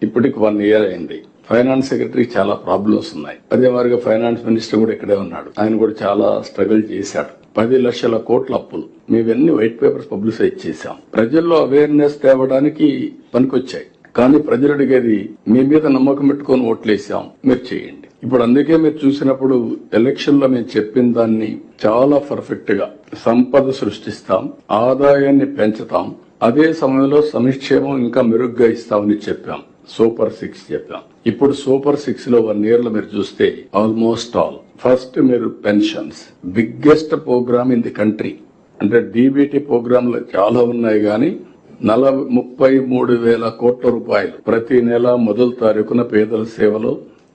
ఇప్పటికి 1 year అయింది. Finance secretary చాలా ప్రాబ్లమ్స్ ఉన్నాయి. అదే మాదిరిగా ఫైనాన్స్ మినిస్టర్ కూడా ఇక్కడే ఉన్నాడు. ఆయన కూడా చాలా స్ట్రగుల్ చేశాడు. 10 లక్షల కోట్ల అప్పులు. మేవన్నీ వైట్ పేపర్స్ పబ్లిసైజ్ చేశాం. ప్రజల్లో అవేర్నెస్ తేవడానికి పనికొచ్చాయి. కానీ ప్రజలు అడిగేది మీ మీద నమ్మకం పెట్టుకుని ఓట్లేసాం, మీరు చేయండి. ఇప్పుడు అందుకే మీరు చూసినప్పుడు ఎలక్షన్ లో మేము చెప్పిన దాన్ని చాలా పర్ఫెక్ట్ గా సంపద సృష్టిస్తాం, ఆదాయాన్ని పెంచుతాం, అదే సమయంలో సంక్షేమం ఇంకా మెరుగ్గా ఇస్తామని చెప్పాం. సూపర్ 6 చెప్పాం. ఇప్పుడు సూపర్ 6 లో 1 year లో మీరు చూస్తే ఆల్మోస్ట్ ఆల్ ఫస్ట్ మీరు pensions biggest program in the country. అంటే డీబీటీ ప్రోగ్రాంలు చాలా ఉన్నాయి కానీ 33,000 కోట్ల రూపాయలు ప్రతి నెల మొదటి తారీఖున పేదల సేవలో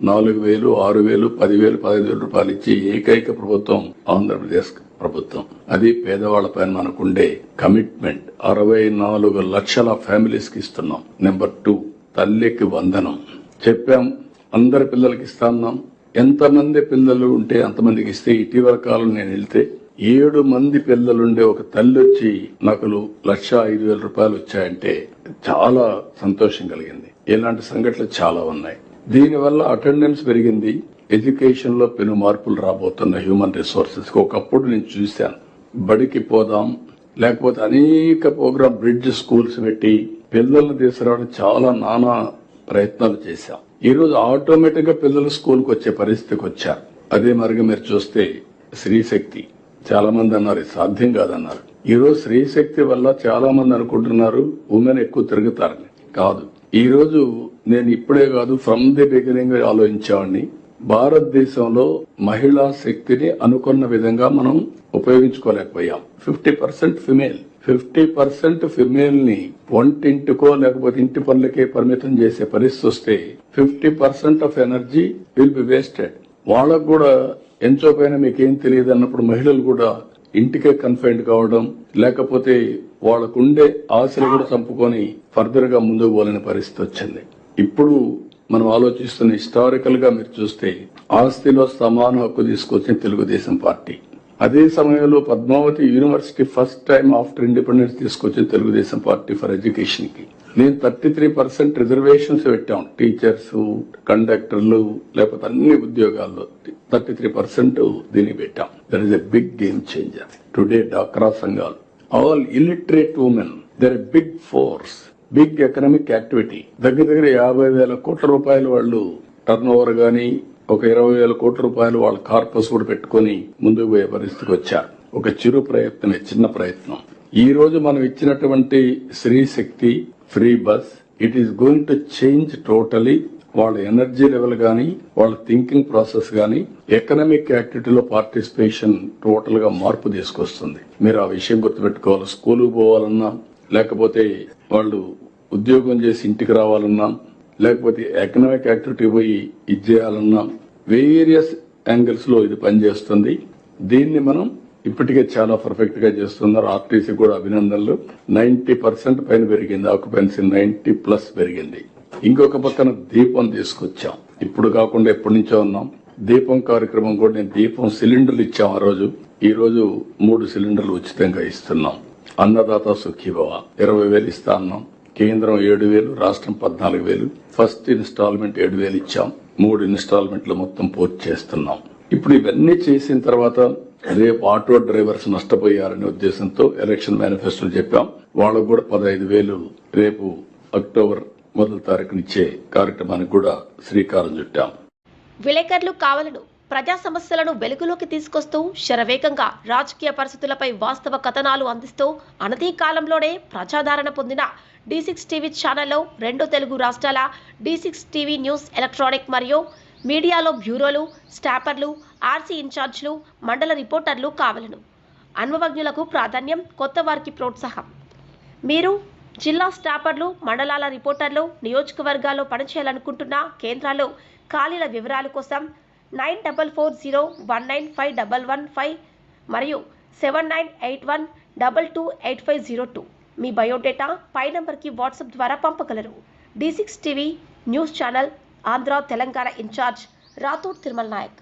4,000, 6,000, 10,000, 15,000 రూపాయలు ఇచ్చి ఏకైక ప్రభుత్వం ఆంధ్రప్రదేశ్ ప్రభుత్వం. అది పేదవాళ్ల పైన మనకుండే కమిట్మెంట్. 64 లక్షల ఫ్యామిలీస్ కి ఇస్తున్నాం. నెంబర్ 2 తల్లికి వందనం చెప్పాం. అందరి పిల్లలకి ఇస్తాన్నాం. ఎంతమంది పిల్లలు ఉంటే అంతమందికి ఇస్తే ఇటీవల కాలం నేను వెళ్తే 7 మంది పిల్లలుండే ఒక తల్లి వచ్చి నాకు 1,05,000 రూపాయలు వచ్చాయంటే చాలా సంతోషం కలిగింది. ఇలాంటి సంఘటనలు చాలా ఉన్నాయి. దీనివల్ల అటెండెన్స్ పెరిగింది. ఎడ్యుకేషన్ లో పెను మార్పులు రాబోతున్న హ్యూమన్ రిసోర్సెస్. ఒకప్పుడు నేను చూశాను, బడికి పోదాం లేకపోతే అనేక ప్రోగ్రామ్ బ్రిడ్జ్ స్కూల్స్ పెట్టి పిల్లలను తీసుకురావడం చాలా నానా ప్రయత్నాలు చేశాం. ఈ రోజు ఆటోమేటిక్ గా పిల్లలు స్కూల్కి వచ్చే పరిస్థితికి వచ్చారు. అదే మరిగా మీరు చూస్తే స్త్రీశక్తి చాలా మంది అన్నారు ఇది సాధ్యం కాదన్నారు. ఈ రోజు స్త్రీశక్తి వల్ల చాలా మంది అనుకుంటున్నారు ఉమెన్ ఎక్కువ తిరుగుతారని. కాదు, ఈ రోజు నేను ఇప్పుడే కాదు ఫ్రమ్ ది బిగినింగ్ ఆలోచించామని. భారతదేశంలో మహిళా శక్తిని అనుకున్న విధంగా మనం ఉపయోగించుకోలేకపోయాం. 50% ఫిమేల్ 50% ఫిమేల్ ని వంటింటికో లేకపోతే ఇంటి పనులకే పరిమితం చేసే పరిస్థితి వస్తే 50% of energy will be wasted. వాళ్ళకు కూడా ఎంచోపైన మీకేం తెలియదు అన్నప్పుడు మహిళలు కూడా ఇంటికే కన్ఫైన్డ్ కావడం, లేకపోతే వాళ్ళకుండే ఆశలు కూడా చంపుకొని ఫర్దర్ గా ముందుకు పోలేని పరిస్థితి వచ్చింది. ఇప్పుడు మనం ఆలోచిస్తున్న హిస్టారికల్ గా మీరు చూస్తే ఆస్తిలో సమాన హక్కు తీసుకొచ్చిన తెలుగుదేశం పార్టీ. అదే సమయంలో Padmavati university first time after independence తీసుకొచ్చిన తెలుగుదేశం పార్టీ ఫర్ ఎడ్యుకేషన్ కి. నేను 33% రిజర్వేషన్స్ పెట్టాం. టీచర్స్, కండక్టర్లు, లేకపోతే అన్ని ఉద్యోగాల్లో 33% దీన్ని పెట్టాం. That is a big game changer. Today డాక్రా సంఘాలు, all illiterate women, there a big force, big economic activity. దగ్గర 50,000 కోట్ల రూపాయలు వాళ్ళు టర్న్ ఓవర్ గానీ, ఒక 20,000 కోట్ల రూపాయలు వాళ్ళ కార్పస్ కూడా పెట్టుకుని ముందుకు పోయే పరిస్థితికి వచ్చారు. ఒక చిరు ప్రయత్నమే, చిన్న ప్రయత్నం. ఈ రోజు మనం ఇచ్చినటువంటి Stree Shakti free bus, it is going to change totally వాళ్ళ ఎనర్జీ లెవెల్ గానీ, వాళ్ళ థింకింగ్ ప్రాసెస్ గానీ, ఎకనామిక్ యాక్టివిటీలో పార్టిసిపేషన్ టోటల్ గా మార్పు తీసుకొస్తుంది. మీరు ఆ విషయం గుర్తుపెట్టుకోవాలి. స్కూలుకు పోవాలన్నా, లేకపోతే వాళ్ళు ఉద్యోగం చేసి ఇంటికి రావాలన్నా, లేకపోతే ఎకనామిక్ యాక్టివిటీ పోయి ఇది చేయాలన్నా వేరియస్ యాంగిల్స్ లో ఇది పనిచేస్తుంది. దీన్ని మనం ఇప్పటికే చాలా పర్ఫెక్ట్ గా చేస్తున్నారు. ఆర్టీసీ కూడా అభినందనలు. 90% పైన పెరిగింది ఆక్యుపెన్సీ, 90+ పెరిగింది. ఇంకొక పక్కన దీపం తీసుకొచ్చాం. ఇప్పుడు కాకుండా ఎప్పటి నుంచో ఉన్నాం. దీపం కార్యక్రమం కూడా నేను దీపం సిలిండర్లు ఇచ్చాం ఆ రోజు. ఈ రోజు 3 సిలిండర్లు ఉచితంగా ఇస్తున్నాం. అన్నదాత సుఖీభవ 20,000 ఇస్తా అన్నాం. కేంద్రం 7,000, రాష్ట్రం 14,000. ఫస్ట్ ఇన్స్టాల్మెంట్ 7,000 ఇచ్చాం. 3 ఇన్స్టాల్మెంట్లు మొత్తం పూర్తి చేస్తున్నాం. ఇప్పుడు ఇవన్నీ చేసిన తర్వాత రేపు ఆటో డ్రైవర్స్ నష్టపోయారనే ఉద్దేశంతో ఎలక్షన్ మేనిఫెస్టోలో చెప్పాం. వాళ్ళకు కూడా 15,000 రేపు అక్టోబర్ 1వ తారీఖునిచ్చే కార్యక్రమానికి కూడా శ్రీకారం చుట్టాం. విలేకరులు కావాలను ప్రజా సమస్యలను వెలుగులోకి తీసుకొస్తూ శరవేగంగా రాజకీయ పరిస్థితులపై వాస్తవ కథనాలు అందిస్తూ అనతి కాలంలోనే ప్రజాదరణ పొందిన D6 టీవీ ఛానల్లో 2 తెలుగు రాష్ట్రాల D6 టీవీ న్యూస్ ఎలక్ట్రానిక్ మరియు మీడియాలో బ్యూరోలు, స్టాపర్లు, ఆర్సీ ఇన్ఛార్జ్లు, మండల రిపోర్టర్లు కావాలను. అనుభవజ్ఞులకు ప్రాధాన్యం, కొత్త వారికి ప్రోత్సాహం. మీరు జిల్లా స్టాపర్లు, మండలాల రిపోర్టర్లు, నియోజకవర్గాల్లో పనిచేయాలనుకుంటున్న కేంద్రాల్లో ఖాళీల వివరాల కోసం 9440195115 మరియు 7981228502 మీ బయోడేటా పై నంబర్కి వాట్సాప్ ద్వారా పంపగలరు. D6 TV news channel Andhra Telangana in charge Rathod Tirumala Naik.